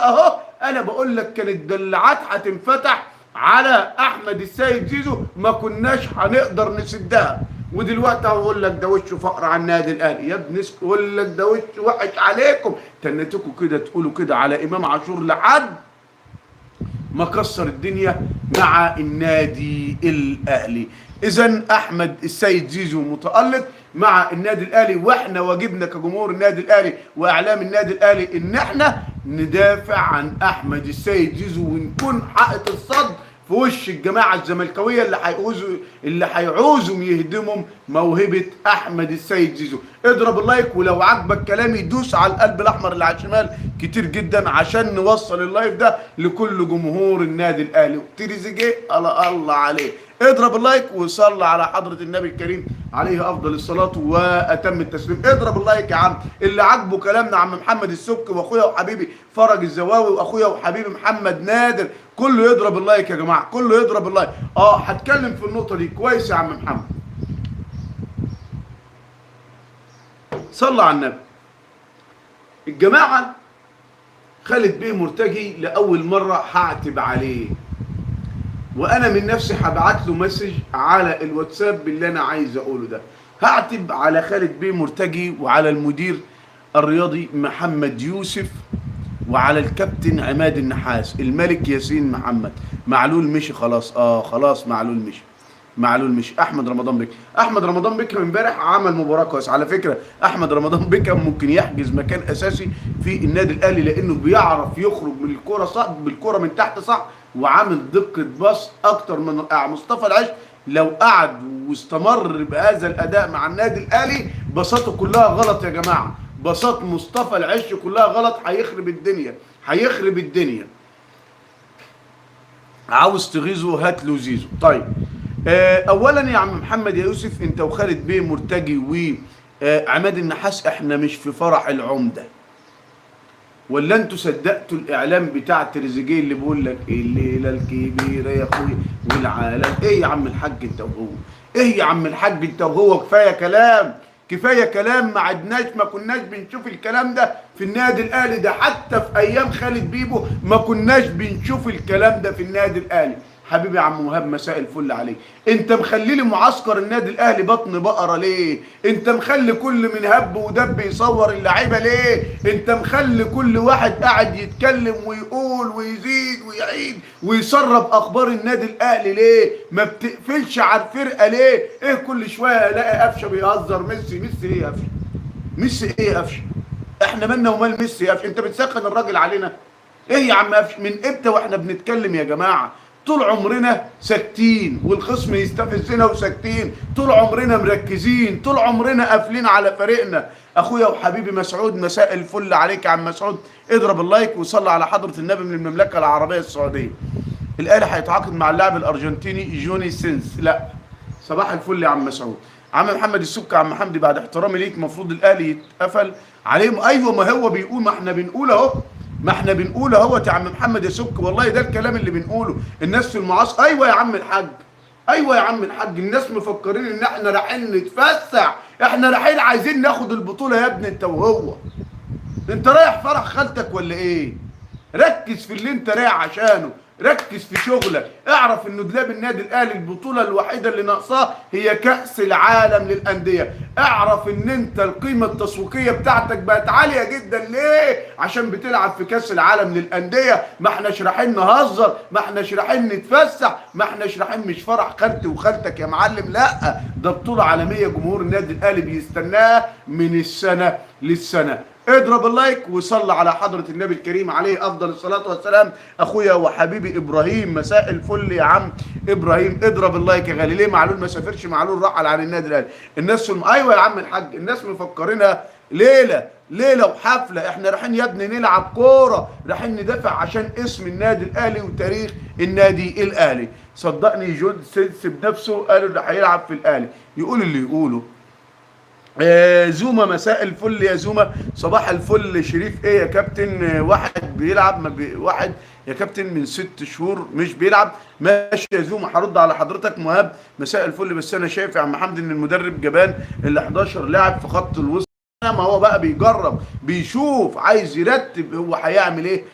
اهو انا بقول لك كانت دلعات هتنفتح على احمد السيد زيزو ما كناش هنقدر نسدها. ودلوقتي هقول لك ده وشه فقر على النادي الاهلي يا ابني، اقول لك ده وشه وحش عليكم. تنتكوا كده تقولوا كده على امام عاشور لحد ما كسر الدنيا مع النادي الاهلي. اذا احمد السيد زيزو متالق مع النادي الاهلي، واحنا واجبنا كجمهور النادي الاهلي واعلام النادي الاهلي ان احنا ندافع عن احمد السيد زيزو ونكون حائط الصد في وش الجماعه الزملكاويه اللي هيعوزوا يهدموا موهبه احمد السيد زيزو. اضرب اللايك، ولو عجبك كلامي دوس على القلب الاحمر اللي على الشمال كتير جدا عشان نوصل اللايف ده لكل جمهور النادي الاهلي. تريزيجيه الله عليه. اضرب اللايك وصلي على حضره النبي الكريم عليه افضل الصلاه واتم التسليم. اضرب اللايك يا عم اللي عاجبه كلامنا، عم محمد السك واخويا وحبيبي فرج الزواوي واخويا وحبيبي محمد نادر، كله يضرب اللايك يا جماعه، كله يضرب اللايك. هتكلم في النقطه دي كويس يا عم محمد. صلى على النبي. الجماعه خالد بيه مرتجي لاول مره هعتب عليه، وانا من نفسي هبعت له مسج على الواتساب باللي انا عايز اقوله ده. هعتب على خالد بيه مرتجي وعلى المدير الرياضي محمد يوسف وعلى الكابتن عماد النحاس. الملك ياسين محمد معلول مشي خلاص، خلاص معلول مشي. احمد رمضان بكر امبارح عمل مباراه كويسه على فكره. احمد رمضان بكر ممكن يحجز مكان اساسي في النادي الاهلي لانه بيعرف يخرج من الكوره صح، بالكوره من تحت صح، وعامل دقه باص اكتر من رائعه. مصطفى العش لو قعد واستمر بهذا الاداء مع النادي الاهلي باصاته كلها غلط يا جماعه، باصات مصطفى العش كلها غلط، هيخرب الدنيا. عاوز تغيظه هات له زيزو. طيب اولا يا عم محمد يا يوسف، انت وخالد بيه مرتجي وعماد النحاس احنا مش في فرح العمده، ولا انتوا صدقتوا الاعلام بتاع تريزيجيه اللي بيقول لك الليله الكبيره يا اخويا والعالم؟ ايه يا عم الحاج انت وهو، ايه يا عم الحاج انت وهو، كفايه كلام. ما كناش بنشوف الكلام ده في النادي الاهلي ده، حتى في ايام خالد بيبو ما كناش بنشوف الكلام ده في النادي الاهلي. حبيبي يا عم مهاب مساء الفل عليك. انت مخلي لي معسكر النادي الاهلي بطن بقره ليه؟ انت مخلي كل من هب ودب يصور اللعيبه ليه؟ انت مخلي كل واحد قاعد يتكلم ويقول ويزيد ويعيد ويسرب اخبار النادي الاهلي ليه؟ ما بتقفلش على الفرقه ليه؟ ايه كل شويه الاقي قفشه بيهزر ميسي ايه يا قفشه؟ ميسي ايه يا قفشه؟ احنا مالنا ومال ميسي يا قفشه؟ انت بتسخن الراجل علينا؟ ايه يا عم قفشه؟ من امتى واحنا بنتكلم يا جماعه؟ طول عمرنا ساكتين والخصم يستفزنا وساكتين، طول عمرنا مركزين، طول عمرنا قافلين على فريقنا. اخويا وحبيبي مسعود مساء الفل عليك يا عم مسعود. اضرب اللايك وصلي على حضره النبي من المملكه العربيه السعوديه. الاهلي هيتعاقد مع اللاعب الارجنتيني جوني سينس. لا صباح الفل يا عم مسعود. عم محمد السك يا عم حمدي بعد احترامي ليك المفروض الاهلي يتقفل عليهم. ايوه ما هو بيقول، ما احنا بنقول اهو يا عم محمد يا سك، والله ده الكلام اللي بنقوله. الناس في المعاصر ايوه يا عم الحاج، الناس مفكرين ان احنا رايحين نتفسح، احنا رايحين عايزين ناخد البطوله يا ابني انت وهو. انت رايح فرح خالتك ولا ايه؟ ركز في اللي انت رايح عشانه، ركز في شغلك. اعرف انه دولاب النادي الاهلي البطوله الوحيده اللي ناقصاه هي كاس العالم للانديه. اعرف ان انت القيمه التسويقيه بتاعتك بقت عاليه جدا. ليه؟ عشان بتلعب في كاس العالم للانديه. ما احناش رايحين نهزر، ما احناش رايحين نتفسح، ما احناش رايحين مش فرح خالتي وخالتك يا معلم، لا ده بطوله عالميه جمهور النادي الاهلي بيستناها من السنه للسنه. اضرب اللايك وصلي على حضرة النبي الكريم عليه افضل الصلاة والسلام. اخويا وحبيبي ابراهيم مساء الفل يا عم ابراهيم. اضرب اللايك يا غالي. ليه معلول ما سافرش؟ معلول رحل عن النادي الاهلي. الناس ايوه يا عم الحاج، الناس مفكرينها ليله وحفله. احنا رايحين يا ابني نلعب كوره، رايحين ندافع عشان اسم النادي الاهلي وتاريخ النادي الاهلي. صدقني جون سينس بنفسه قالوا ده هيلعب في الاهلي، يقول اللي يقوله. زوما مساء الفل يا زوما. صباح الفل شريف. ايه يا كابتن؟ واحد بيلعب واحد يا كابتن من 6 شهور مش بيلعب. ماشي يا زوما هرد على حضرتك. مهاب مساء الفل. بس انا شايف يا عم حمدي ان المدرب جبان ال 11 لاعب في خط الوسط. ما هو بقى بيجرب بيشوف عايز يرتب هو هيعمل ايه